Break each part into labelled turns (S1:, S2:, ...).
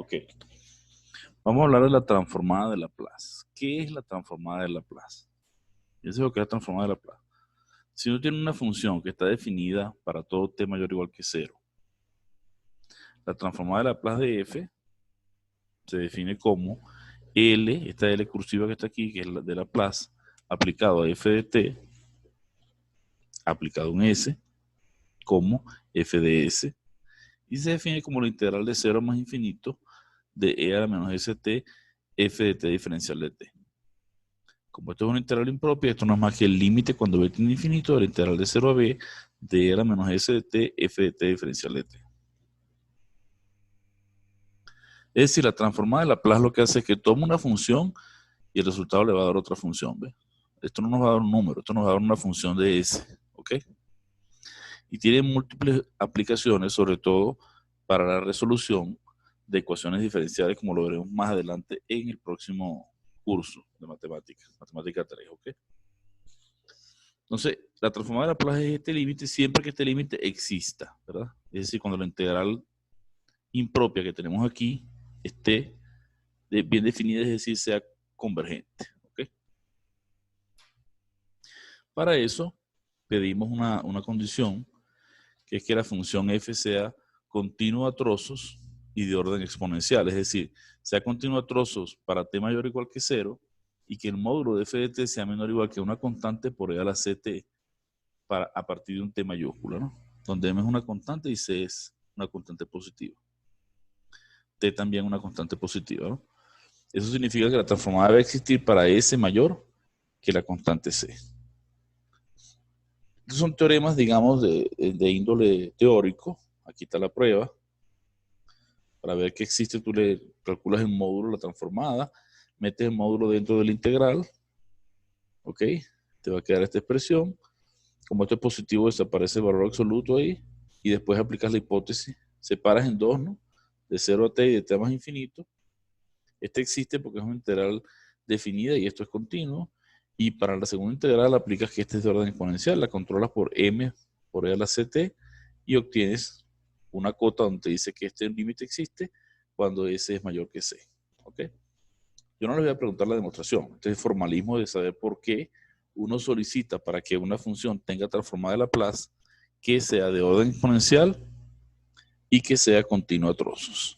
S1: Ok, vamos a hablar de la transformada de Laplace. ¿Qué es la transformada de Laplace? Eso es lo que es la transformada de Laplace. Si uno tiene una función que está definida para todo t mayor o igual que 0, la transformada de Laplace de f se define como L, esta L cursiva que está aquí, que es la de Laplace, aplicado a f de t, aplicado a un s, como f de s, y se define como la integral de 0 más infinito de e a la menos st, f de t diferencial de t. Como esto es una integral impropia, esto no es más que el límite cuando b tiende a infinito de la integral de 0 a b de e a la menos s de t, f de t diferencial de t. Es decir, la transformada de Laplace lo que hace es que toma una función y el resultado le va a dar otra función, ¿ve? Esto no nos va a dar un número, esto nos va a dar una función de s, ¿ok? Y tiene múltiples aplicaciones, sobre todo para la resolución de ecuaciones diferenciales, como lo veremos más adelante en el próximo curso de matemáticas, matemática 3, ¿ok? Entonces, la transformada de Laplace es este límite siempre que este límite exista, ¿verdad? Es decir, cuando la integral impropia que tenemos aquí esté bien definida, es decir, sea convergente, ¿ok? Para eso, pedimos una condición, que es que la función f sea continua a trozos y de orden exponencial, es decir, sea continua a trozos para t mayor o igual que 0 y que el módulo de f de t sea menor o igual que una constante por e a la ct a partir de un t mayúscula, ¿no? Donde m es una constante y c es una constante positiva. T también una constante positiva, ¿no? Eso significa que la transformada debe existir para s mayor que la constante c. Estos son teoremas, digamos, de índole teórico. Aquí está la prueba. Para ver que existe, tú le calculas el módulo, la transformada, metes el módulo dentro de la integral, ¿ok? Te va a quedar esta expresión. Como esto es positivo, desaparece el valor absoluto ahí, y después aplicas la hipótesis, separas en dos, ¿no? De 0 a t y de t más infinito. Este existe porque es una integral definida y esto es continuo. Y para la segunda integral aplicas que este es de orden exponencial, la controlas por m por e a la ct y obtienes una cota donde te dice que este límite existe cuando s es mayor que c. ¿Ok? Yo no les voy a preguntar la demostración. Este es el formalismo de saber por qué uno solicita para que una función tenga transformada de Laplace que sea de orden exponencial y que sea continua a trozos.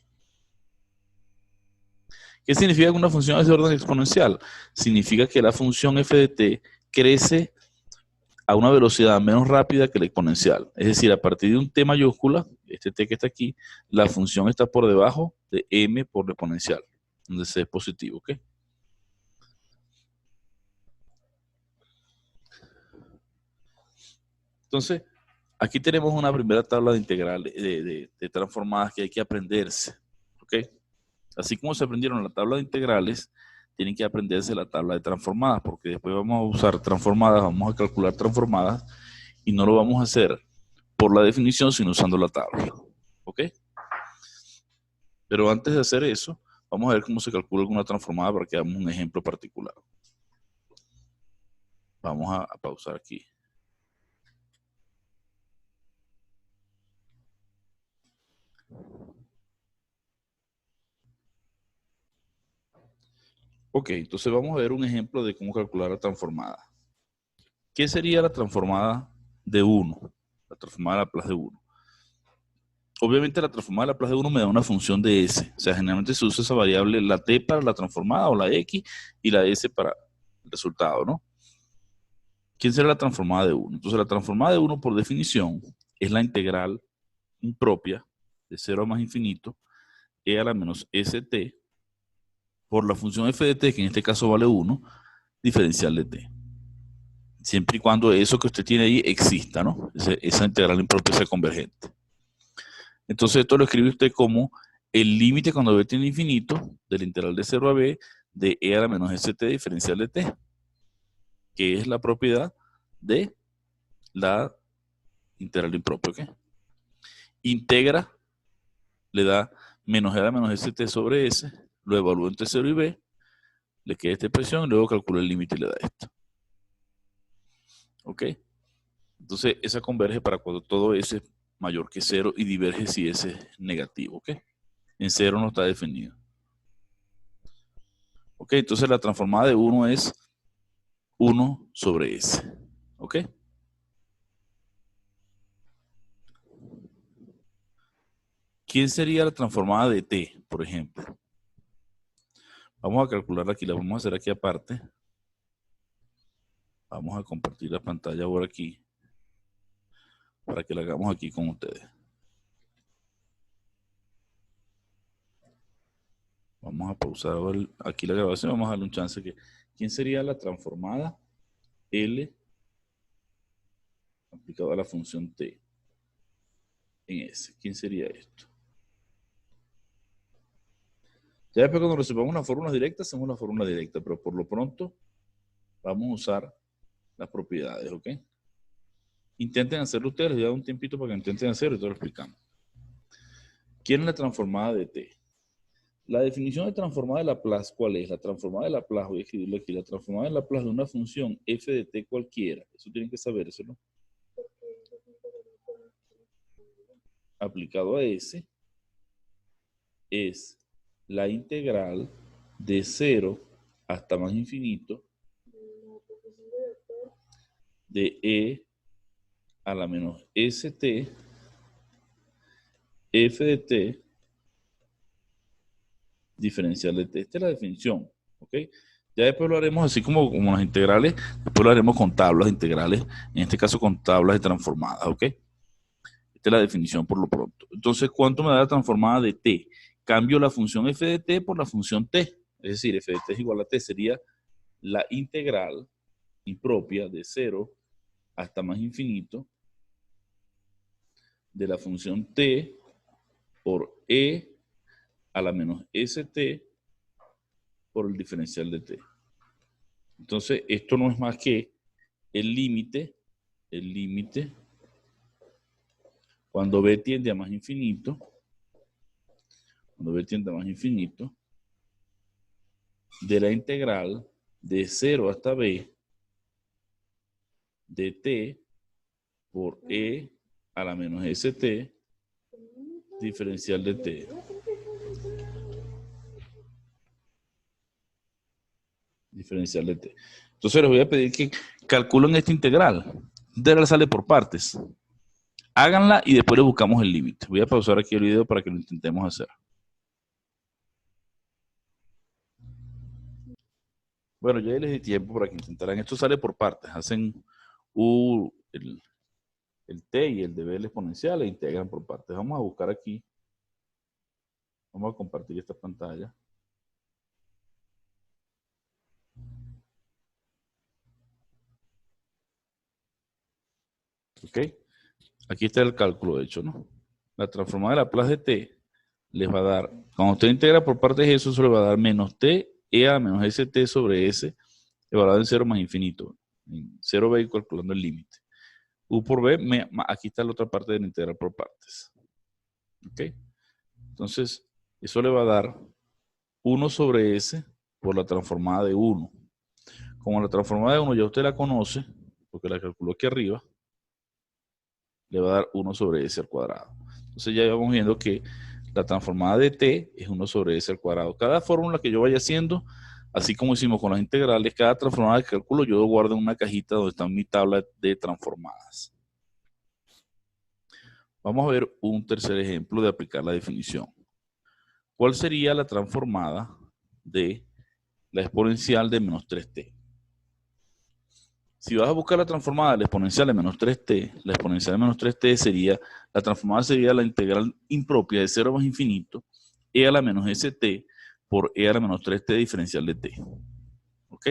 S1: ¿Qué significa que una función es de orden exponencial? Significa que la función f de t crece a una velocidad menos rápida que la exponencial. Es decir, a partir de un t mayúscula, este t que está aquí, la función está por debajo de m por la exponencial, donde c es positivo, ¿ok? Entonces, aquí tenemos una primera tabla de integrales, de transformadas que hay que aprenderse, ¿ok? Así como se aprendieron la tabla de integrales, tienen que aprenderse la tabla de transformadas, porque después vamos a usar transformadas, vamos a calcular transformadas, y no lo vamos a hacer por la definición, sino usando la tabla, ¿ok? Pero antes de hacer eso, vamos a ver cómo se calcula alguna transformada para que hagamos un ejemplo particular. Vamos a pausar aquí. Ok, entonces vamos a ver un ejemplo de cómo calcular la transformada. ¿Qué sería la transformada de 1? La transformada de Laplace de 1. Obviamente la transformada de Laplace de 1 me da una función de s. O sea, generalmente se usa esa variable, la t para la transformada o la x y la s para el resultado, ¿no? ¿Quién será la transformada de 1? Entonces la transformada de 1 por definición es la integral impropia de 0 a más infinito e a la menos st por la función f de t, que en este caso vale 1, diferencial de t. Siempre y cuando eso que usted tiene ahí exista, ¿no? Esa integral impropia sea convergente. Entonces esto lo escribe usted como el límite cuando b tiene infinito de la integral de 0 a b de e a la menos st diferencial de t, que es la propiedad de la integral impropia, ¿ok? Integra, le da menos e a la menos st sobre s, lo evalúa entre 0 y b, le queda esta expresión, y luego calcula el límite y le da esto. ¿Ok? Entonces, esa converge para cuando todo s es mayor que 0 y diverge si s es negativo. ¿Ok? En 0 no está definido. Ok, entonces la transformada de 1 es 1 sobre S. Ok. ¿Quién sería la transformada de T, por ejemplo? Vamos a calcular aquí, la vamos a hacer aquí aparte. Vamos a compartir la pantalla por aquí para que la hagamos aquí con ustedes. Vamos a pausar aquí la grabación, vamos a darle un chance que... ¿Quién sería la transformada L aplicado a la función T en S? ¿Quién sería esto? Ya después cuando resolvamos las fórmulas directas, hacemos la fórmula directa, pero por lo pronto vamos a usar las propiedades, ¿ok? Intenten hacerlo ustedes, les voy a dar un tiempito para que intenten hacerlo y todo lo explicamos. ¿Quién es la transformada de T? La definición de transformada de Laplace, ¿cuál es? La transformada de Laplace, voy a escribirlo aquí, la transformada de Laplace de una función f de t cualquiera, eso tienen que saber, eso, ¿no? Aplicado a S, es la integral de 0 hasta más infinito de e a la menos st f de t diferencial de t. Esta es la definición, ¿ok? Ya después lo haremos así como las integrales, después lo haremos con tablas integrales, en este caso con tablas de transformadas, ¿ok? Esta es la definición por lo pronto. Entonces, ¿cuánto me da la transformada de t? Cambio la función f de t por la función t, es decir, f de t es igual a t, sería la integral impropia de 0 hasta más infinito de la función t por e a la menos st por el diferencial de t. Entonces, esto no es más que el límite cuando b tiende a más infinito, de la integral de 0 hasta b de t por e a la menos st diferencial de t. Diferencial de t. Entonces les voy a pedir que calculen esta integral. Esta integral sale por partes. Háganla y después le buscamos el límite. Voy a pausar aquí el video para que lo intentemos hacer. Bueno, ya les di tiempo para que intentaran. Esto sale por partes. Hacen el t y el de b exponencial e integran por partes. Vamos a buscar aquí. Vamos a compartir esta pantalla. ¿Ok? Aquí está el cálculo hecho, ¿no? La transformada de Laplace de t les va a dar, cuando usted integra por partes eso, se le va a dar menos t e a menos st sobre s, evaluado en 0 más infinito. En 0 va a ir calculando el límite. U por b, aquí está la otra parte de la integral por partes. ¿Ok? Entonces, eso le va a dar 1 sobre s por la transformada de 1. Como la transformada de 1 ya usted la conoce, porque la calculó aquí arriba, le va a dar 1 sobre s al cuadrado. Entonces ya vamos viendo que la transformada de t es 1 sobre s al cuadrado. Cada fórmula que yo vaya haciendo, así como hicimos con las integrales, cada transformada que calculo yo lo guardo en una cajita donde está mi tabla de transformadas. Vamos a ver un tercer ejemplo de aplicar la definición. ¿Cuál sería la transformada de la exponencial de menos 3t? Si vas a buscar la transformada de la exponencial de menos 3t, la exponencial de menos 3t sería, la transformada sería la integral impropia de 0 más infinito, e a la menos st por e a la menos 3t diferencial de t. ¿Ok?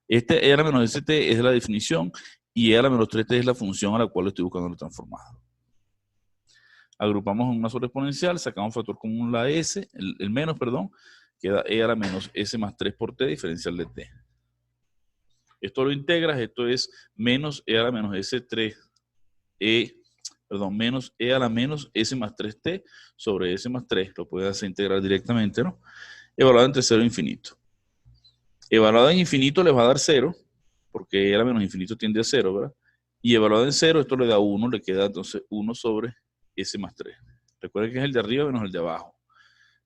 S1: Este e a la menos st es la definición y e a la menos 3t es la función a la cual estoy buscando la transformada. Agrupamos en una sola exponencial, sacamos factor común la s, el menos, perdón, queda e a la menos s más 3 por t diferencial de t. Esto lo integras, esto es menos e a la menos s3, menos e a la menos s más 3t sobre s más 3, lo puedes hacer integrar directamente, ¿no? Evaluado entre 0 e infinito. Evaluado en infinito le va a dar 0, porque e a la menos infinito tiende a 0, ¿verdad? Y evaluado en 0, esto le da 1, le queda entonces 1 sobre s más 3. Recuerden que es el de arriba menos el de abajo.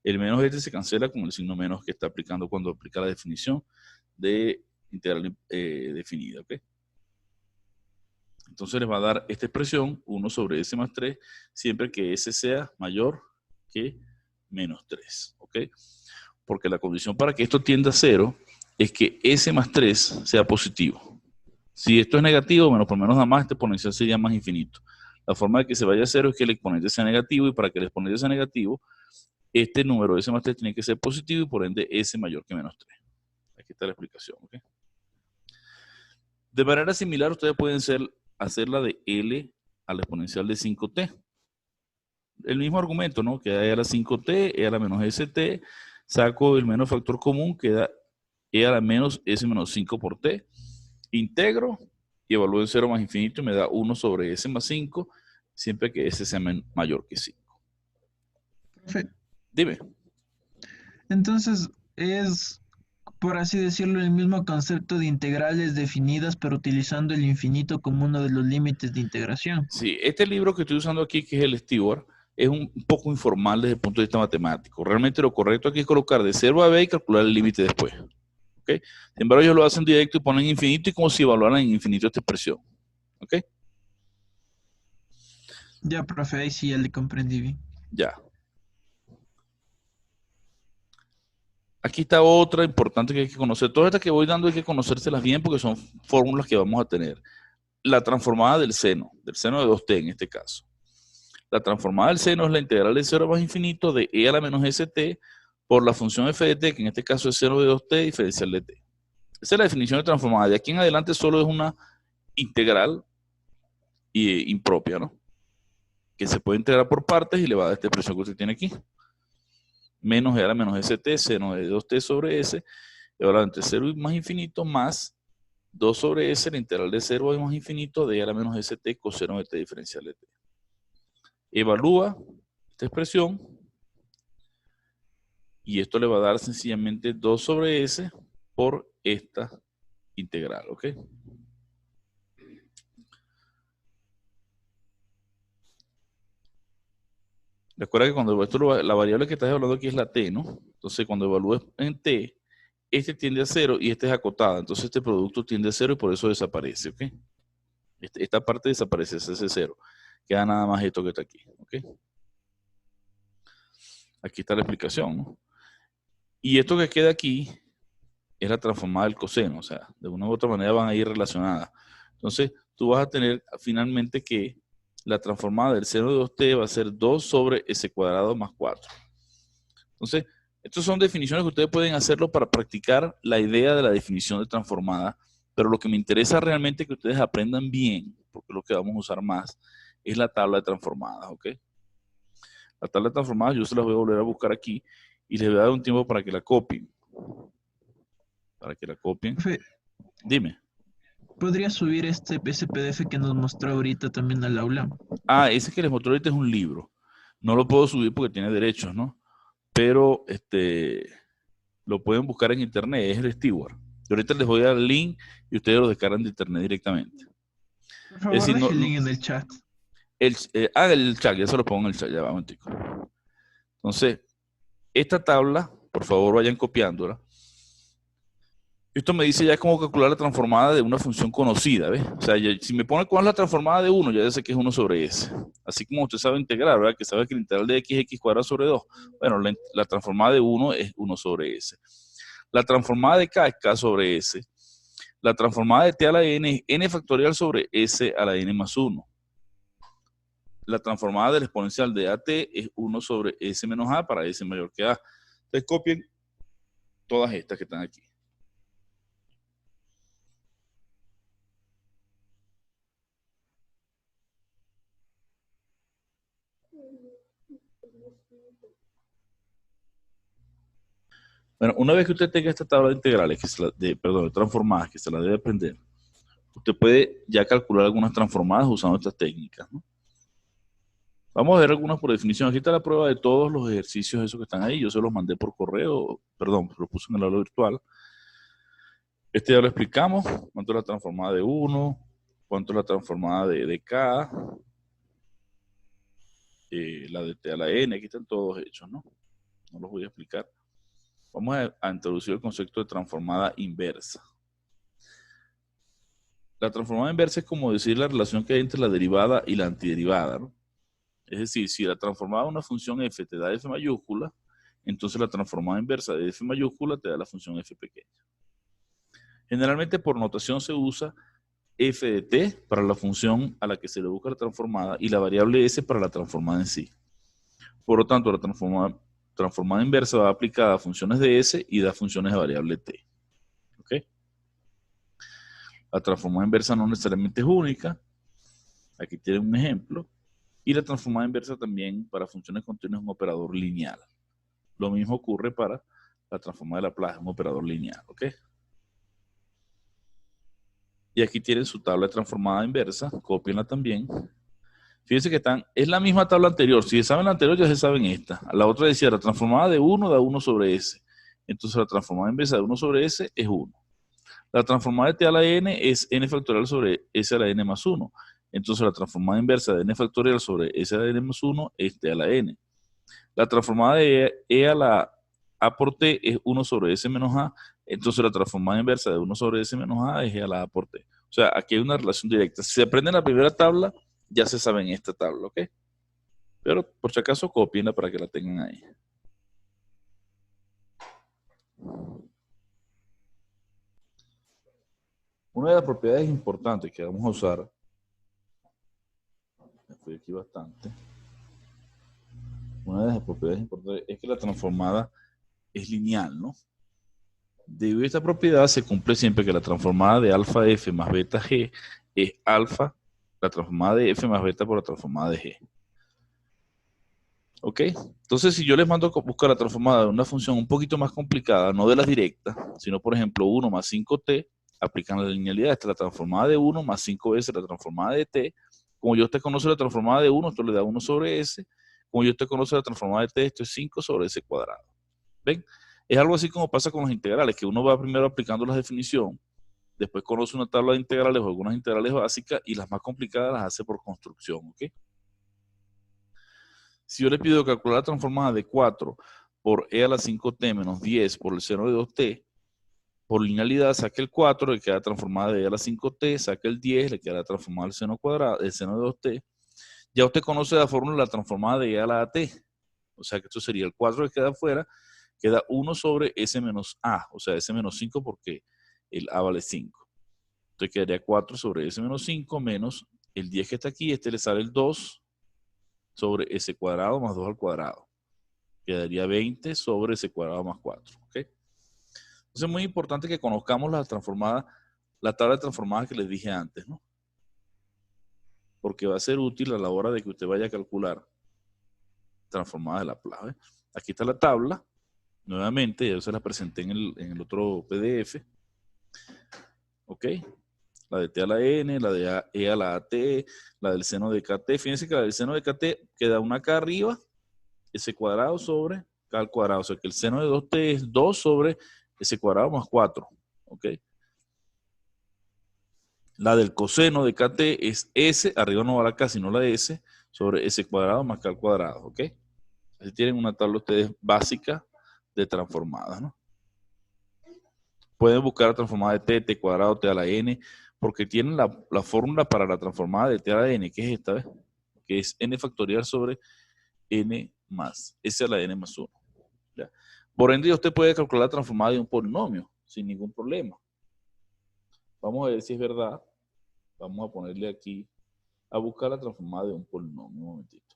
S1: El menos este se cancela con el signo menos que está aplicando cuando aplica la definición de integral definida, ¿ok? Entonces les va a dar esta expresión, 1 sobre s más 3, siempre que s sea mayor que menos 3, ¿ok? Porque la condición para que esto tienda a 0 es que s más 3 sea positivo. Si esto es negativo, menos por menos nada más, este exponencial sería más infinito. La forma de que se vaya a 0 es que el exponente sea negativo, y para que el exponente sea negativo, este número s más 3 tiene que ser positivo y por ende s mayor que menos 3. Aquí está la explicación, ¿ok? De manera similar, ustedes pueden hacer la de L a la exponencial de 5t. El mismo argumento, ¿no? Queda E a la 5t, E a la menos st, saco el menos factor común, queda E a la menos s menos 5 por t, integro y evalúo en 0 más infinito y me da 1 sobre s más 5, siempre que s sea mayor que 5.
S2: Profe,
S1: Dime.
S2: entonces es, por así decirlo, el mismo concepto de integrales definidas, pero utilizando el infinito como uno de los límites de integración.
S1: Sí, este libro que estoy usando aquí, que es el Stewart, es un poco informal desde el punto de vista matemático. Realmente lo correcto aquí es colocar de 0 a b y calcular el límite después. ¿Ok? Sin embargo, ellos lo hacen directo y ponen infinito y como si evaluaran en infinito esta expresión. ¿Ok?
S2: Ya, profe, ahí sí ya le comprendí bien.
S1: Ya. Aquí está otra importante que hay que conocer. Todas estas que voy dando hay que conocérselas bien porque son fórmulas que vamos a tener. La transformada del seno de 2t en este caso. La transformada del seno es la integral de 0 más infinito de e a la menos st por la función f de t, que en este caso es seno de 2t diferencial de t. Esa es la definición de transformada. De aquí en adelante solo es una integral impropia, ¿no? Que se puede integrar por partes y le va a dar esta expresión que usted tiene aquí. Menos e a la menos st, seno de 2t sobre s, y ahora entre 0 y más infinito, más 2 sobre s, la integral de 0 a más infinito de e a la menos st coseno de t diferencial de t. Evalúa esta expresión y esto le va a dar sencillamente 2 sobre s por esta integral, ¿ok? Recuerda que cuando la variable que estás hablando aquí es la t, ¿no? Entonces cuando evalúes en t, este tiende a 0 y este es acotada. Entonces este producto tiende a 0 y por eso desaparece, ¿ok? Esta parte desaparece, ese 0. Queda nada más esto que está aquí, ¿ok? Aquí está la explicación, ¿no? Y esto que queda aquí es la transformada del coseno, o sea, de una u otra manera van a ir relacionadas. Entonces, tú vas a tener finalmente que la transformada del seno de 2t va a ser 2 sobre s cuadrado más 4. Entonces, estas son definiciones que ustedes pueden hacerlo para practicar la idea de la definición de transformada, pero lo que me interesa realmente es que ustedes aprendan bien, porque lo que vamos a usar más es la tabla de transformadas, ¿ok? La tabla de transformadas yo se las voy a volver a buscar aquí y les voy a dar un tiempo para que la copien. Para que la copien.
S2: Profe,
S1: Dime.
S2: ¿podría subir ese PDF que nos mostró ahorita también al aula?
S1: Ah, ese que les mostré ahorita es un libro. No lo puedo subir porque tiene derechos, ¿no? Pero lo pueden buscar en internet, es el Stewart. Yo ahorita les voy a dar el link y ustedes lo descargan de internet directamente.
S2: Por
S1: Es
S2: favor,
S1: decir,
S2: deje el link en el chat.
S1: haga el chat, ya se lo pongo en el chat, ya va un momentico. Entonces, esta tabla, por favor vayan copiándola. Esto me dice ya cómo calcular la transformada de una función conocida, ¿ves? O sea, si me pone cuál es la transformada de 1, ya sé que es 1 sobre s. Así como usted sabe integrar, ¿verdad? Que sabe que la integral de x es x cuadrado sobre 2. Bueno, la transformada de 1 es 1 sobre s. La transformada de k es k sobre s. La transformada de t a la n es n factorial sobre s a la n más 1. La transformada del exponencial de at es 1 sobre s menos a para s mayor que a. Entonces copien todas estas que están aquí. Bueno, una vez que usted tenga esta tabla de integrales, de transformadas, que se la debe aprender, usted puede ya calcular algunas transformadas usando estas técnicas, ¿no? Vamos a ver algunas por definición. Aquí está la prueba de todos los ejercicios esos que están ahí. Yo se los mandé por correo, perdón, los puse en el aula virtual. Este ya lo explicamos. Cuánto es la transformada de 1, cuánto es la transformada de K, la de T a la N, aquí están todos hechos, ¿no? no los voy a explicar. Vamos a introducir el concepto de transformada inversa. La transformada inversa es como decir la relación que hay entre la derivada y la antiderivada, ¿no? Es decir, si la transformada de una función f te da f mayúscula, entonces la transformada inversa de f mayúscula te da la función f pequeña. Generalmente por notación se usa f de t para la función a la que se le busca la transformada y la variable s para la transformada en sí. Por lo tanto, la transformada inversa va aplicada a funciones de s y da funciones de variable t. ¿Ok? La transformada inversa no necesariamente es única. Aquí tienen un ejemplo. Y la transformada inversa también para funciones continuas es un operador lineal. Lo mismo ocurre para la transformada de Laplace, un operador lineal. ¿Ok? Y aquí tienen su tabla de transformada inversa. Cópienla también. Fíjense que es la misma tabla anterior. Si saben la anterior, ya se saben esta. La otra decía, la transformada de 1 da 1 sobre S. Entonces la transformada inversa de 1 sobre S es 1. La transformada de t a la n es n factorial sobre s a la n más 1. Entonces la transformada inversa de n factorial sobre s a la n más 1 es t a la n. La transformada de e a la a por t es 1 sobre s menos a. Entonces la transformada inversa de 1 sobre s menos a es e a la a por t. O sea, aquí hay una relación directa. Si se aprenden la primera tabla, ya se sabe en esta tabla, ¿ok? Pero por si acaso copienla para que la tengan ahí. Una de las propiedades importantes que vamos a usar, me fui aquí bastante, una de las propiedades importantes es que la transformada es lineal, ¿no? Debido a esta propiedad se cumple siempre que la transformada de alfa f más beta g es alfa, la transformada de f más beta por la transformada de g. ¿Ok? Entonces, si yo les mando a buscar la transformada de una función un poquito más complicada, no de las directas, sino por ejemplo 1 más 5t, aplican la linealidad. Esta es la transformada de 1 más 5 veces la transformada de t. Como yo usted conoce la transformada de 1, esto le da 1 sobre s. Como yo usted conoce la transformada de t, esto es 5 sobre s cuadrado. ¿Ven? Es algo así como pasa con las integrales, que uno va primero aplicando las definiciones, después conoce una tabla de integrales o algunas integrales básicas y las más complicadas las hace por construcción. ¿Ok? Si yo le pido calcular la transformada de 4 por e a la 5t menos 10 por el seno de 2t, por linealidad saque el 4, le queda transformada de e a la 5t, saque el 10, le queda transformada el seno cuadrado, el seno de 2t. Ya usted conoce la fórmula de la transformada de e a la t. O sea que esto sería el 4 que queda afuera, queda 1 sobre s menos a, o sea, s menos 5 porque el a vale 5. Entonces quedaría 4 sobre s menos 5 menos el 10 que está aquí, este le sale el 2 sobre s cuadrado más 2 al cuadrado. Quedaría 20 sobre s cuadrado más 4. ¿Ok? Entonces es muy importante que conozcamos la transformada, la tabla de transformadas que les dije antes, ¿no? Porque va a ser útil a la hora de que usted vaya a calcular transformadas de Laplace. Aquí está la tabla. Nuevamente, ya se la presenté en el otro PDF. ¿Ok? La de t a la n, la de e a la t, la del seno de kt. Fíjense que la del seno de kt queda una acá arriba, s cuadrado sobre k al cuadrado. O sea que el seno de 2t es 2 sobre s cuadrado más 4. ¿Ok? La del coseno de kt es s, arriba no va la k, sino la de s, sobre s cuadrado más k al cuadrado. ¿Ok? Así tienen una tabla ustedes básica de transformadas, ¿no? Pueden buscar la transformada de t cuadrado, t a la n, porque tienen la fórmula para la transformada de t a la n, que es esta, ¿ves? Que es n factorial sobre n más s a la n más 1. ¿Ya? Por ende, usted puede calcular la transformada de un polinomio sin ningún problema. Vamos a ver si es verdad. Vamos a ponerle aquí a buscar la transformada de un polinomio. Un momentito.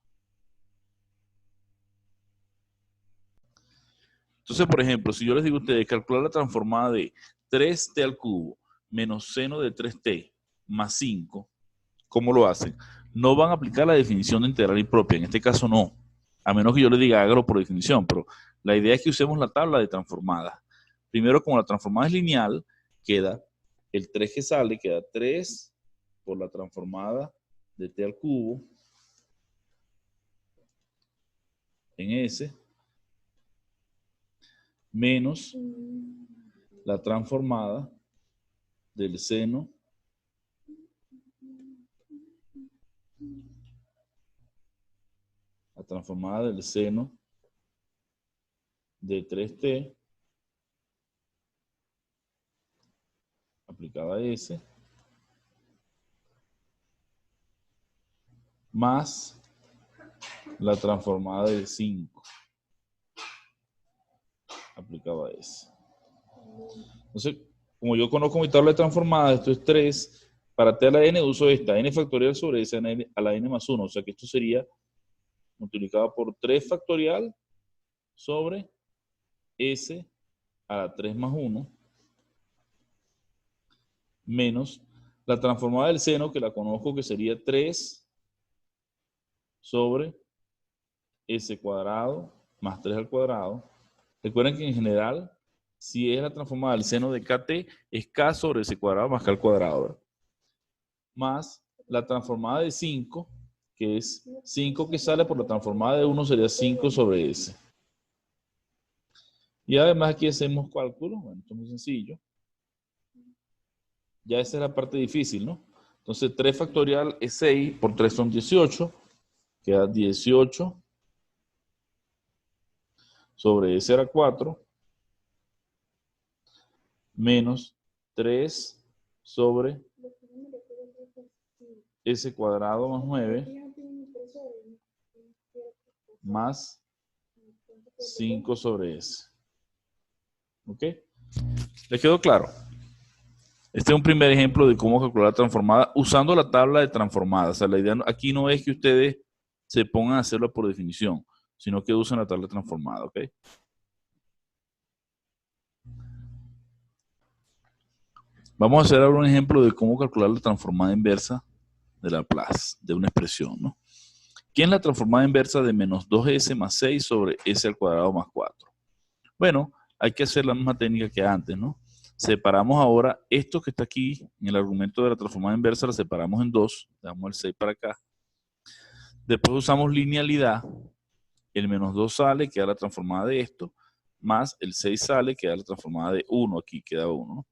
S1: Entonces, por ejemplo, si yo les digo a ustedes calcular la transformada de 3t al cubo menos seno de 3t más 5, ¿cómo lo hacen? No van a aplicar la definición de integral impropia. En este caso no. A menos que yo le diga hágalo por definición. Pero la idea es que usemos la tabla de transformadas. Primero, como la transformada es lineal, queda el 3 que sale, queda 3 por la transformada de t al cubo en S menos la transformada del seno de 3t aplicada a S más la transformada de 5 aplicada a S. Entonces, como yo conozco mi tabla de transformadas, esto es 3. Para t a la n uso esta, n factorial sobre s a la n más 1. O sea que esto sería multiplicado por 3 factorial sobre s a la 3 más 1 menos la transformada del seno, que la conozco, que sería 3 sobre s cuadrado más 3 al cuadrado. Recuerden que en general, si es la transformada del seno de kt, es k sobre s cuadrado más k al cuadrado, ¿verdad? Más la transformada de 5, que es 5 que sale por la transformada de 1, sería 5 sobre s. Y además aquí hacemos cálculos. Bueno, esto es muy sencillo. Ya esa es la parte difícil, ¿no? Entonces 3 factorial es 6, por 3 son 18, queda 18 sobre s a la 4 menos 3 sobre s cuadrado más 9 más 5 sobre s. ¿Ok? ¿Les quedó claro? Este es un primer ejemplo de cómo calcular transformada usando la tabla de transformadas. O sea, la idea aquí no es que ustedes se pongan a hacerlo por definición, sino que usen la tabla de transformada, ¿ok? Vamos a hacer ahora un ejemplo de cómo calcular la transformada inversa de Laplace, de una expresión, ¿no? ¿Qué es la transformada inversa de menos 2s más 6 sobre s al cuadrado más 4? Bueno, hay que hacer la misma técnica que antes, ¿no? Separamos ahora esto que está aquí en el argumento de la transformada inversa, la separamos en 2, le damos el 6 para acá. Después usamos linealidad, el menos 2 sale, queda la transformada de esto, más el 6 sale, queda la transformada de 1, aquí queda 1, ¿no?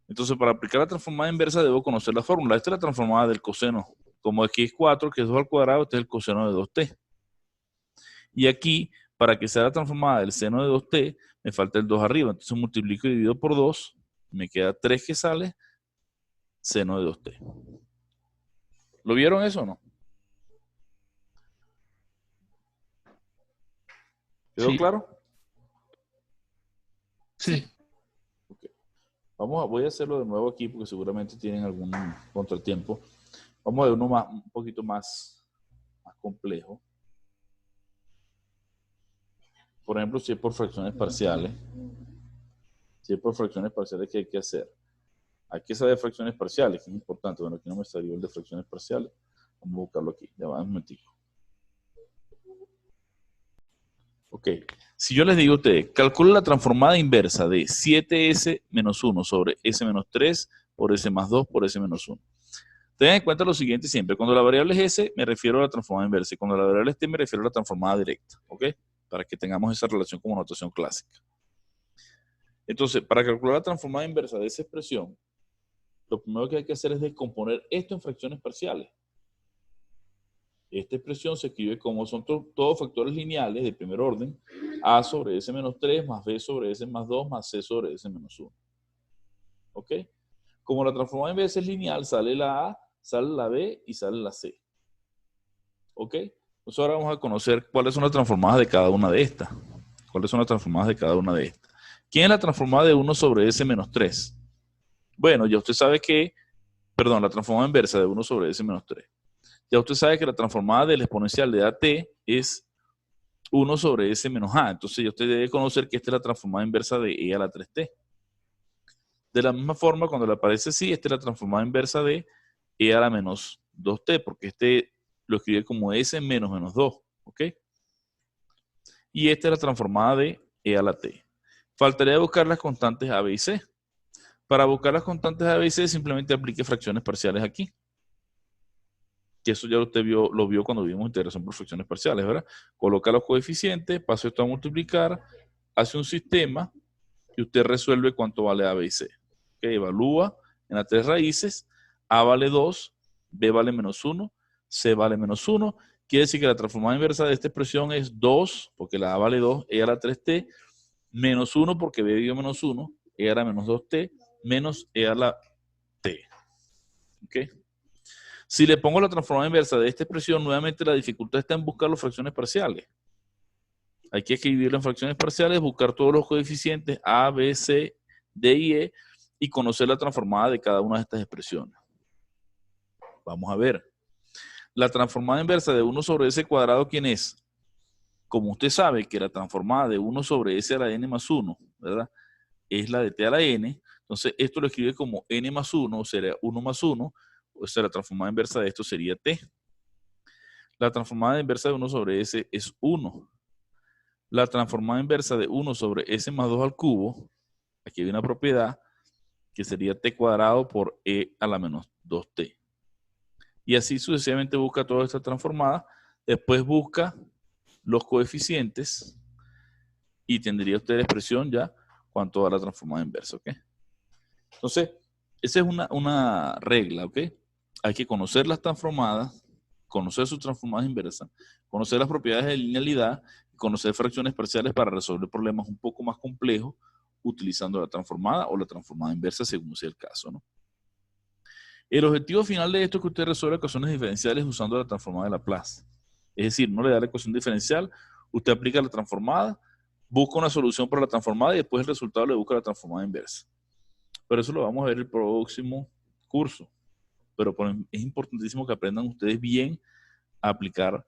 S1: Entonces, para aplicar la transformada inversa debo conocer la fórmula. Esta es la transformada del coseno. Como aquí es 4, que es 2 al cuadrado, este es el coseno de 2t. Y aquí, para que sea la transformada del seno de 2t, me falta el 2 arriba. Entonces multiplico y divido por 2, me queda 3 que sale, seno de 2t. ¿Lo vieron eso o no? ¿Quedó claro?
S2: Sí.
S1: Okay. Voy a hacerlo de nuevo aquí porque seguramente tienen algún contratiempo. Vamos a ver uno un poquito más complejo. Por ejemplo, si es por fracciones parciales. Si es por fracciones parciales, ¿qué hay que hacer? Hay que saber fracciones parciales, que es importante. Bueno, aquí no me salió el de fracciones parciales. Vamos a buscarlo aquí. Ya va un momentico. Ok. Si yo les digo a ustedes, calcula la transformada inversa de 7s menos 1 sobre s menos 3 por s más 2 por s menos 1. Tengan en cuenta lo siguiente siempre. Cuando la variable es s, me refiero a la transformada inversa. Y cuando la variable es t, me refiero a la transformada directa. ¿Ok? Para que tengamos esa relación como notación clásica. Entonces, para calcular la transformada inversa de esa expresión, lo primero que hay que hacer es descomponer esto en fracciones parciales. Esta expresión se escribe como son todos factores lineales de primer orden, a sobre s menos 3 más b sobre s más 2 más c sobre s menos 1. ¿Ok? Como la transformada inversa es lineal, sale la a, sale la b y sale la c. ¿Ok? Entonces ahora vamos a conocer cuáles son las transformadas de cada una de estas. ¿Cuáles son las transformadas de cada una de estas? ¿Quién es la transformada de 1 sobre s menos 3? Bueno, ya usted sabe que, perdón, la transformada inversa de 1 sobre s menos 3. Ya usted sabe que la transformada del exponencial de AT es 1 sobre S menos A. Entonces ya usted debe conocer que esta es la transformada inversa de E a la 3T. De la misma forma, cuando le aparece así, esta es la transformada inversa de E a la menos 2T, porque este lo escribe como S menos menos 2. ¿Ok? Y esta es la transformada de E a la T. Faltaría buscar las constantes A, B y C. Para buscar las constantes A, B y C, simplemente aplique fracciones parciales aquí. Que eso ya usted lo vio cuando vimos integración por fracciones parciales, ¿verdad? Coloca los coeficientes, pasa esto a multiplicar, hace un sistema y usted resuelve cuánto vale A, B y C. ¿Okay? Evalúa en las 3 raíces, A vale 2, B vale menos 1, C vale menos 1 quiere decir que la transformada inversa de esta expresión es 2, porque la A vale 2, E a la 3t, menos 1, porque B dio menos 1, E a la menos 2t, menos E a la t. ¿Ok? Si le pongo la transformada inversa de esta expresión, nuevamente la dificultad está en buscar las fracciones parciales. Hay que escribirlo en fracciones parciales, buscar todos los coeficientes A, B, C, D y E y conocer la transformada de cada una de estas expresiones. Vamos a ver. La transformada inversa de 1 sobre S cuadrado, ¿quién es? Como usted sabe que la transformada de 1 sobre S a la N más 1, ¿verdad? Es la de T a la N. Entonces, esto lo escribe como N más 1, o sería 1 más 1. O sea, la transformada inversa de esto sería T. La transformada inversa de 1 sobre S es 1. La transformada inversa de 1 sobre S más 2 al cubo, aquí hay una propiedad que sería T cuadrado por E a la menos 2T. Y así sucesivamente busca toda esta transformada. Después busca los coeficientes y tendría usted la expresión ya cuanto a la transformada inversa, ¿ok? Entonces, esa es una regla, ¿ok? Hay que conocer las transformadas, conocer sus transformadas inversas, conocer las propiedades de linealidad, conocer fracciones parciales para resolver problemas un poco más complejos utilizando la transformada o la transformada inversa según sea el caso, ¿no? El objetivo final de esto es que usted resuelva ecuaciones diferenciales usando la transformada de Laplace. Es decir, no le da la ecuación diferencial, usted aplica la transformada, busca una solución para la transformada y después el resultado le busca la transformada inversa. Pero eso lo vamos a ver en el próximo curso. Pero es importantísimo que aprendan ustedes bien a aplicar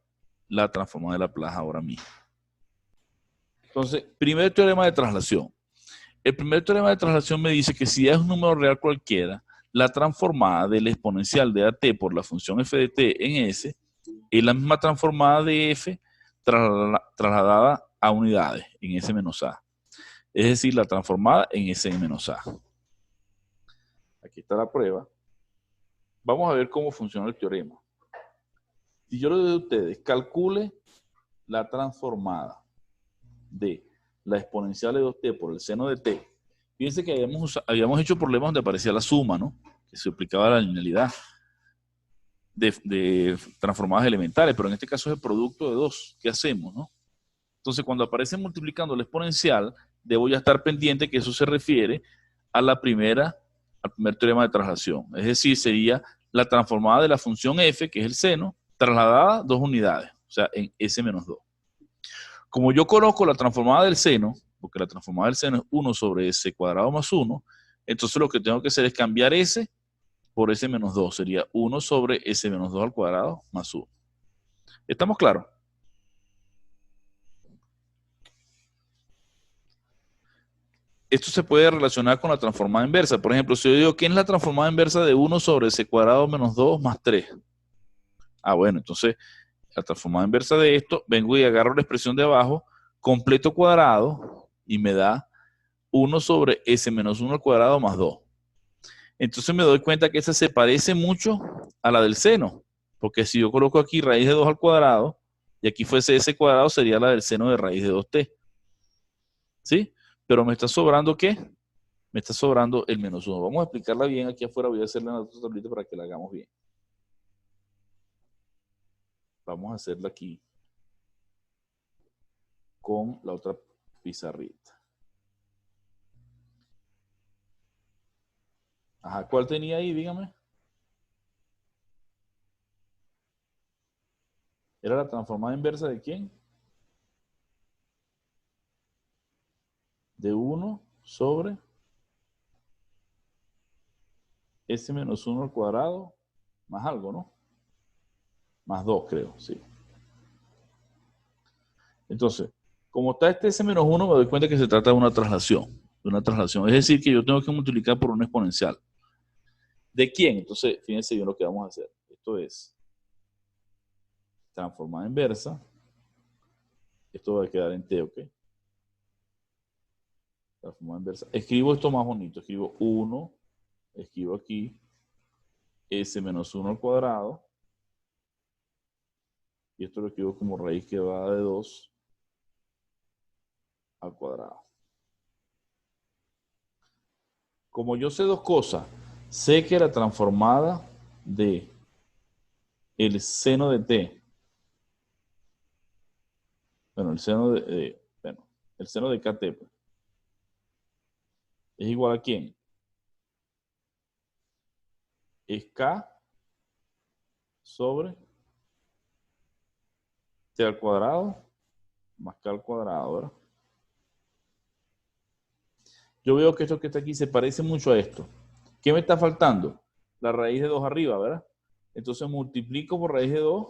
S1: la transformada de Laplace ahora mismo. Entonces, primer teorema de traslación. El primer teorema de traslación me dice que si es un número real cualquiera, la transformada del exponencial de AT por la función f de t en S es la misma transformada de f trasladada a unidades en S menos A. Es decir, la transformada en S menos A. Aquí está la prueba. Vamos a ver cómo funciona el teorema. Si yo le doy a ustedes, calcule la transformada de la exponencial de 2t por el seno de t. Fíjense que habíamos hecho problemas donde aparecía la suma, ¿no? Que se aplicaba la linealidad de transformadas elementales, pero en este caso es el producto de dos. ¿Qué hacemos, no? Entonces, cuando aparece multiplicando la exponencial, debo ya estar pendiente que eso se refiere a al primer teorema de traslación. Es decir, sería la transformada de la función f, que es el seno, trasladada 2 unidades, o sea, en S menos 2. Como yo conozco la transformada del seno, porque la transformada del seno es 1 sobre S cuadrado más 1, entonces lo que tengo que hacer es cambiar S por S menos 2. Sería 1 sobre S menos 2 al cuadrado más 1. ¿Estamos claros? Esto se puede relacionar con la transformada inversa. Por ejemplo, si yo digo, ¿quién es la transformada inversa de 1 sobre S cuadrado menos 2 más 3? Ah, bueno, entonces la transformada inversa de esto, vengo y agarro la expresión de abajo, completo cuadrado, y me da 1 sobre S menos 1 al cuadrado más 2. Entonces me doy cuenta que esa se parece mucho a la del seno, porque si yo coloco aquí raíz de 2 al cuadrado, y aquí fuese S cuadrado, sería la del seno de raíz de 2t. ¿Sí? Pero me está sobrando, ¿qué? Me está sobrando el menos 1. Vamos a explicarla bien aquí afuera. Voy a hacerla en la otra tablita para que la hagamos bien. Vamos a hacerla aquí con la otra pizarrita. Ajá, ¿cuál tenía ahí? Dígame. ¿Era la transformada inversa de quién? De 1 sobre S menos 1 al cuadrado más algo, ¿no? Más 2, creo, sí. Entonces, como está este S menos 1, me doy cuenta que se trata de una traslación. Es decir, que yo tengo que multiplicar por una exponencial. ¿De quién? Entonces, fíjense bien lo que vamos a hacer. Esto es transformada inversa. Esto va a quedar en T, ¿ok? Transformada inversa. Escribo esto más bonito. Escribo 1, escribo aquí S menos 1 al cuadrado. Y esto lo escribo como raíz que va de 2 al cuadrado. Como yo sé dos cosas, sé que la transformada de el seno de t Bueno, el seno bueno, el seno de KT pues, es igual a quién? Es K sobre T al cuadrado más K al cuadrado, ¿verdad? Yo veo que esto que está aquí se parece mucho a esto. ¿Qué me está faltando? La raíz de 2 arriba, ¿verdad? Entonces multiplico por raíz de 2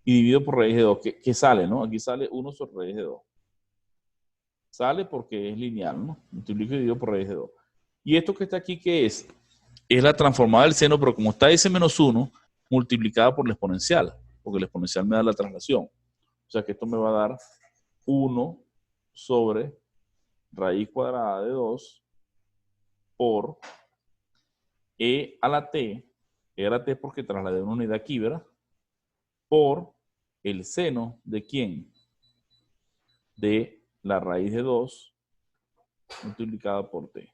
S1: y divido por raíz de 2. ¿Qué sale, no? Aquí sale 1 sobre raíz de 2. Sale porque es lineal, ¿no? Multiplico y divido por raíz de 2. ¿Y esto que está aquí qué es? Es la transformada del seno, pero como está s menos 1, multiplicada por la exponencial, porque la exponencial me da la traslación. O sea que esto me va a dar 1 sobre raíz cuadrada de 2 por e a la t porque trasladé una unidad aquí, ¿verdad? Por el seno de quién? De la raíz de 2 multiplicada por t.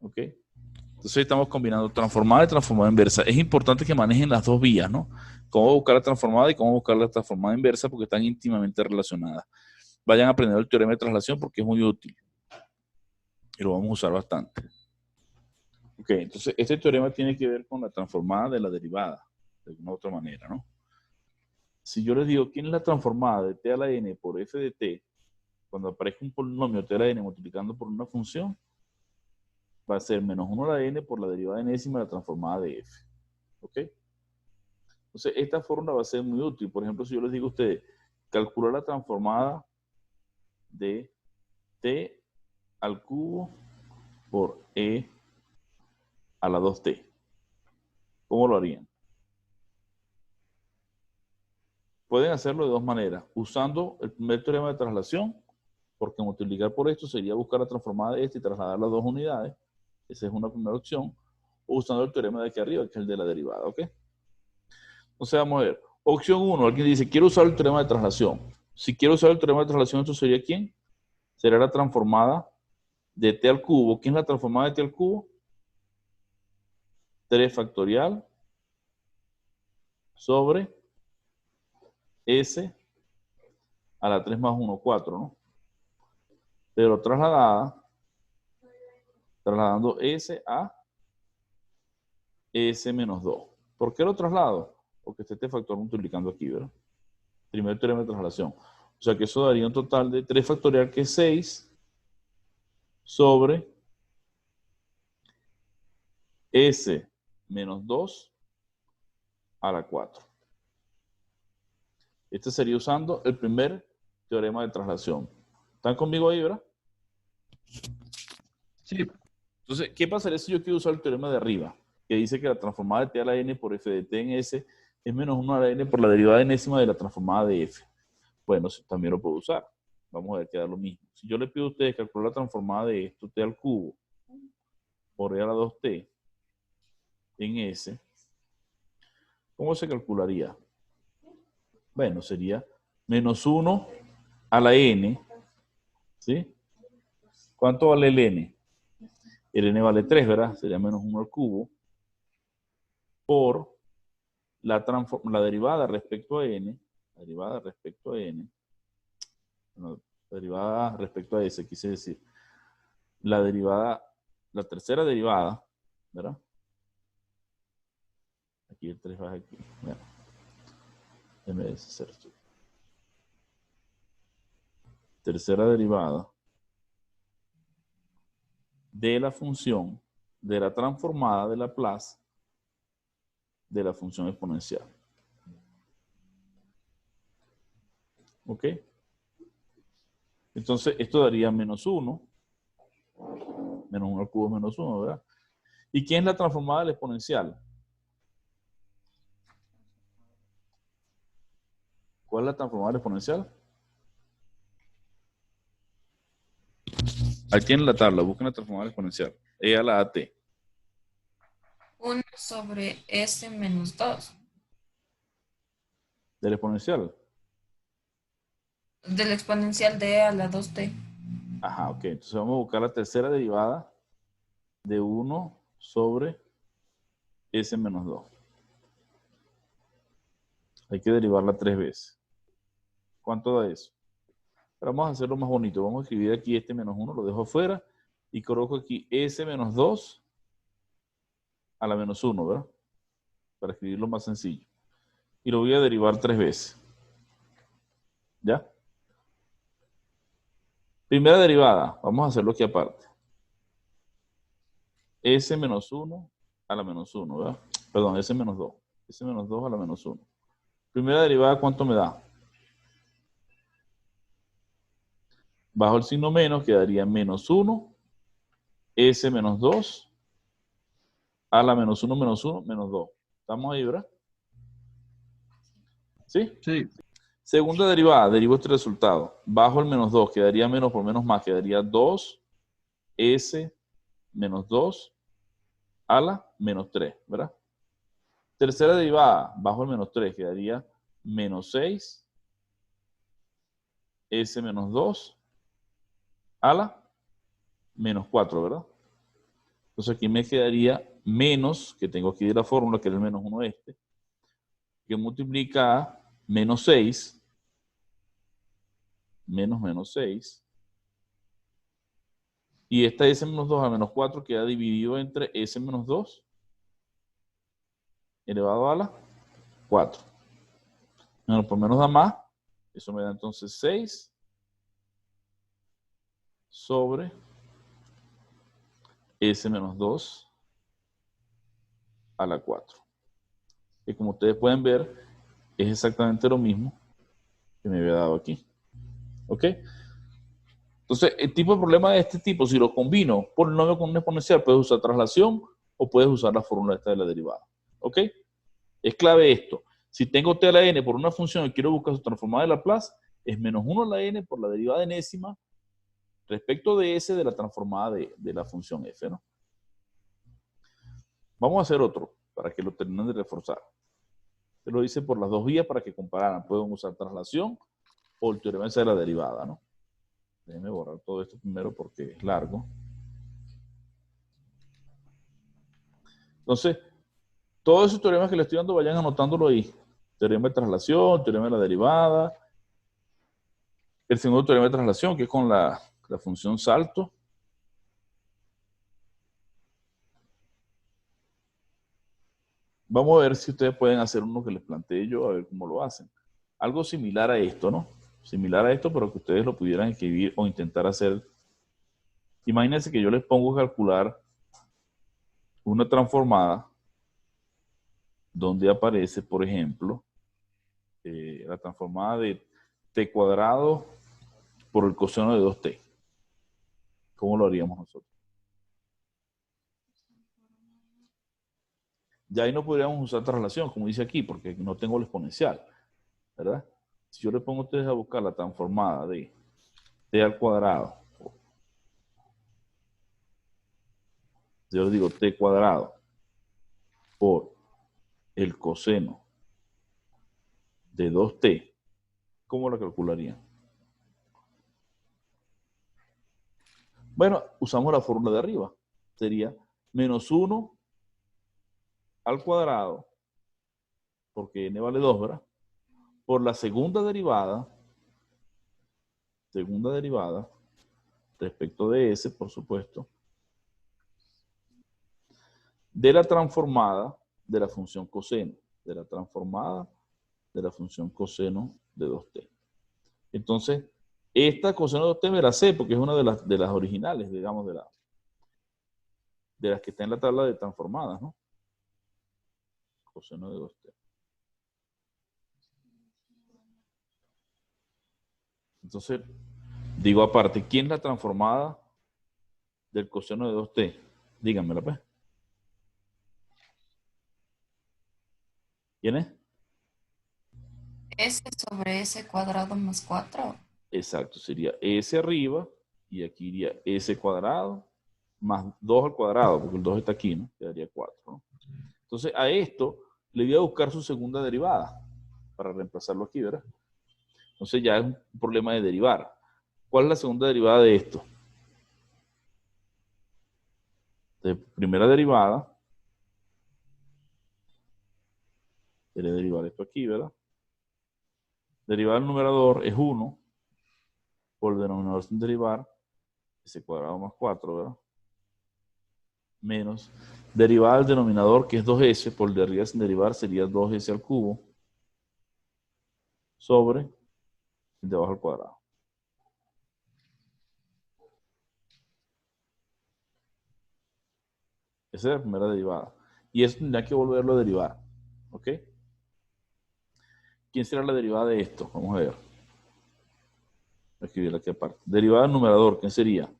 S1: ¿Ok? Entonces estamos combinando transformada y transformada inversa. Es importante que manejen las dos vías, ¿no? Cómo buscar la transformada y cómo buscar la transformada inversa porque están íntimamente relacionadas. Vayan aprendiendo el teorema de traslación porque es muy útil. Y lo vamos a usar bastante. Ok, entonces este teorema tiene que ver con la transformada de la derivada, de alguna otra manera, ¿no? Si yo les digo, ¿quién es la transformada de t a la n por f de t? Cuando aparezca un polinomio t a la n multiplicando por una función, va a ser menos 1 a la n por la derivada enésima de la transformada de f. ¿Ok? Entonces, esta fórmula va a ser muy útil. Por ejemplo, si yo les digo a ustedes, calcular la transformada de t al cubo por e a la 2t. ¿Cómo lo harían? Pueden hacerlo de dos maneras. Usando el primer teorema de traslación, porque multiplicar por esto sería buscar la transformada de este y trasladarla a dos unidades. Esa es una primera opción. O usando el teorema de aquí arriba, que es el de la derivada. ¿Ok? Entonces vamos a ver. Opción 1, alguien dice, quiero usar el teorema de traslación. Si quiero usar el teorema de traslación, ¿esto sería quién? Será la transformada de t al cubo. ¿Quién es la transformada de t al cubo? 3 factorial sobre s a la 3 más 1, 4, ¿no? Pero trasladando s a s menos 2. ¿Por qué lo traslado? Porque está este factor multiplicando aquí, ¿verdad? Primer teorema de traslación. O sea que eso daría un total de 3 factorial que es 6 sobre s menos 2 a la 4. Este sería usando el primer teorema de traslación. ¿Están conmigo ahí, verdad?
S2: Sí,
S1: Entonces, ¿qué pasaría si yo quiero usar el teorema de arriba? Que dice que la transformada de t a la n por f de t en s es menos 1 a la n por la derivada enésima de la transformada de f. Bueno, también lo puedo usar. Vamos a ver que da lo mismo. Si yo le pido a ustedes calcular la transformada de esto, t al cubo, por e a la 2t en s, ¿cómo se calcularía? Bueno, sería menos 1 a la n, ¿sí? ¿Cuánto vale el n? El n vale 3, ¿verdad? Sería menos 1 al cubo por la derivada respecto a n, la derivada respecto a n, no, la derivada respecto a s, quise decir, la derivada, la tercera derivada, ¿verdad? Aquí el 3 va aquí, bueno, déjame deshacer esto. Tercera derivada de la función de la transformada de Laplace de la función exponencial. ¿Ok? Entonces, esto daría menos 1. Menos 1 al cubo es menos 1, ¿verdad? ¿Y quién es la transformada de la exponencial? ¿Cuál es la transformada de la exponencial? Ahí tienen la tabla, busquen la transformada de la exponencial. E a la AT.
S3: 1 sobre S menos 2.
S1: De la exponencial.
S3: Del exponencial de E a la 2t.
S1: Ajá, ok. Entonces vamos a buscar la tercera derivada de 1 sobre S menos 2. Hay que derivarla 3 veces. ¿Cuánto da eso? Pero vamos a hacerlo más bonito. Vamos a escribir aquí este menos 1, lo dejo afuera. Y coloco aquí S menos 2 a la menos 1, ¿verdad? Para escribirlo más sencillo. Y lo voy a derivar 3 veces. ¿Ya? Primera derivada. Vamos a hacerlo aquí aparte. S menos 1 a la menos 1, ¿verdad? Perdón, S menos 2. S menos 2 a la menos 1. Primera derivada, ¿cuánto me da? Bajo el signo menos quedaría menos 1, S menos 2 a la menos 1 menos 1 menos 2. ¿Estamos ahí, verdad? ¿Sí?
S2: Sí.
S1: Segunda derivada, derivo este resultado. Bajo el menos 2 quedaría menos por menos más, quedaría 2S menos 2 a la menos 3, ¿verdad? Tercera derivada, bajo el menos 3 quedaría menos 6 S menos 2 a la menos 4, ¿verdad? Entonces aquí me quedaría menos, que tengo aquí de la fórmula, que es el menos 1 este, que multiplica a menos 6, menos 6, y esta S menos 2 a menos 4 queda dividido entre S menos 2 elevado a la 4. Menos por menos da más, eso me da entonces 6 sobre S menos 2 a la 4. Y como ustedes pueden ver, es exactamente lo mismo que me había dado aquí. ¿Ok? Entonces, el tipo de problema de este tipo, si lo combino polinomio con un exponencial, puedes usar traslación o puedes usar la fórmula esta de la derivada. ¿Ok? Es clave esto. Si tengo t a la n por una función y quiero buscar su transformada de Laplace, es menos 1 a la n por la derivada enésima respecto de s de la transformada de la función f, ¿no? Vamos a hacer otro para que lo terminen de reforzar. Se lo hice por las dos vías para que compararan. Pueden usar traslación o el teorema de la derivada, ¿no? Déjenme borrar todo esto primero porque es largo. Entonces, todos esos teoremas que les estoy dando, vayan anotándolo ahí. Teorema de traslación, teorema de la derivada. El segundo teorema de traslación, que es con la función salto. Vamos a ver si ustedes pueden hacer uno que les planteé yo, a ver cómo lo hacen. Algo similar a esto, ¿no? Similar a esto, pero que ustedes lo pudieran escribir o intentar hacer. Imagínense que yo les pongo a calcular una transformada donde aparece, por ejemplo, la transformada de t cuadrado por el coseno de 2t. ¿Cómo lo haríamos nosotros? Ya ahí no podríamos usar traslación, como dice aquí, porque no tengo el exponencial, ¿verdad? Si yo le pongo a ustedes a buscar la transformada de t al cuadrado, yo les digo t cuadrado por el coseno de 2t, ¿cómo la calcularían? Bueno, usamos la fórmula de arriba. Sería menos 1 al cuadrado, porque n vale 2, ¿verdad? Por la segunda derivada respecto de s, por supuesto, de la transformada de la función coseno, de la transformada de la función coseno de 2t. Entonces, esta coseno de 2t me la sé porque es una de las originales, digamos, de las que está en la tabla de transformadas, ¿no? Coseno de 2t. Entonces, digo aparte, ¿quién es la transformada del coseno de 2t? Díganmela, pues. ¿Quién es?
S3: S sobre S cuadrado más 4.
S1: Exacto, sería s arriba y aquí iría s cuadrado más 2 al cuadrado, porque el 2 está aquí, ¿no? Quedaría 4, ¿no? Entonces, a esto le voy a buscar su segunda derivada para reemplazarlo aquí, ¿verdad? Entonces ya es un problema de derivar. ¿Cuál es la segunda derivada de esto? De primera derivada, voy a derivar esto aquí, ¿verdad? Derivada del numerador es 1 por el denominador sin derivar, s cuadrado más 4, ¿verdad? Menos derivada del denominador, que es 2s, por el de arriba sin derivar sería 2s al cubo, sobre el de abajo al cuadrado. Esa es la primera derivada. Y eso tendría que volverlo a derivar. ¿Ok? ¿Quién será la derivada de esto? Vamos a ver. Voy a escribirla aquí aparte. Derivada del numerador, ¿quién sería?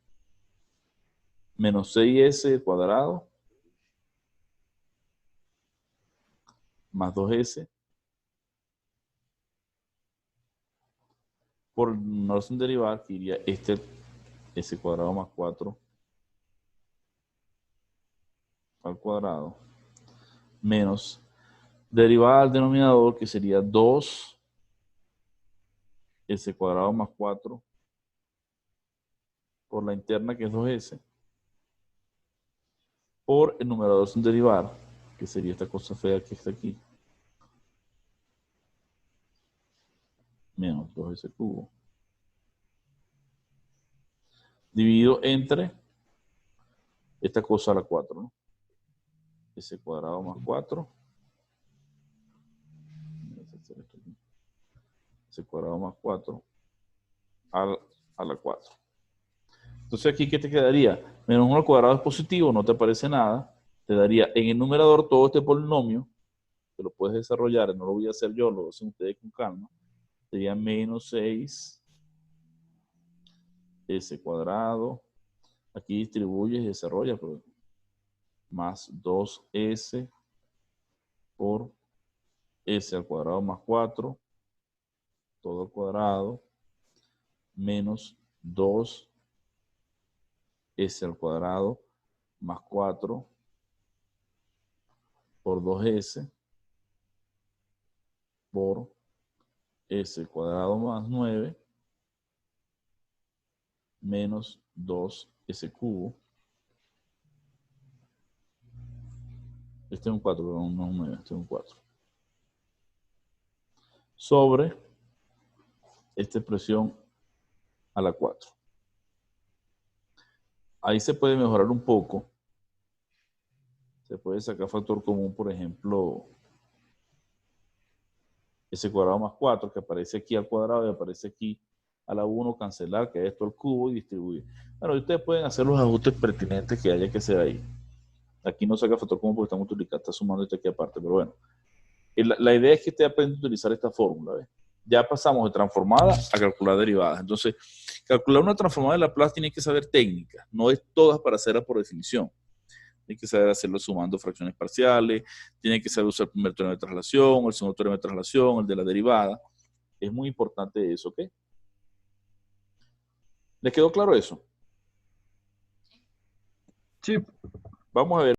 S1: Menos 6s cuadrado más 2s por no sin derivar, que iría este s cuadrado más 4 al cuadrado, menos derivada del denominador, que sería 2 s cuadrado más 4 por la interna, que es 2s, por el numerador sin derivar, que sería esta cosa fea que está aquí, menos 2s cubo, dividido entre esta cosa a la 4, ¿no? S cuadrado más 4, S cuadrado más 4 a la 4. Entonces aquí, ¿qué te quedaría? Menos 1 al cuadrado es positivo, no te aparece nada. Te daría en el numerador todo este polinomio, que lo puedes desarrollar, no lo voy a hacer yo, lo hacen ustedes con calma. Sería menos 6 s cuadrado. Aquí distribuyes y desarrollas, pero más 2s por s al cuadrado más 4, todo al cuadrado, menos 2s al cuadrado más 4 por 2s por s cuadrado más 9 menos 2s cubo. Este es un 4, pero no es un 9, este es un 4. Sobre esta expresión a la 4. Ahí se puede mejorar un poco. Se puede sacar factor común, por ejemplo, s cuadrado más 4, que aparece aquí al cuadrado y aparece aquí a la 1, cancelar, que es esto al cubo y distribuir. Bueno, ustedes pueden hacer los ajustes pertinentes que haya que hacer ahí. Aquí no saca factor común porque está multiplicando, está sumando esto aquí aparte, pero bueno. La idea es que usted aprenda a utilizar esta fórmula, ¿ves? Ya pasamos de transformada a calcular derivadas. Entonces, calcular una transformada de Laplace tiene que saber técnica, no es todas para hacerla por definición. Tiene que saber hacerlo sumando fracciones parciales, tiene que saber usar el primer teorema de traslación, el segundo teorema de traslación, el de la derivada. Es muy importante eso, ¿ok? ¿Les quedó claro eso?
S2: Sí.
S1: Vamos a ver.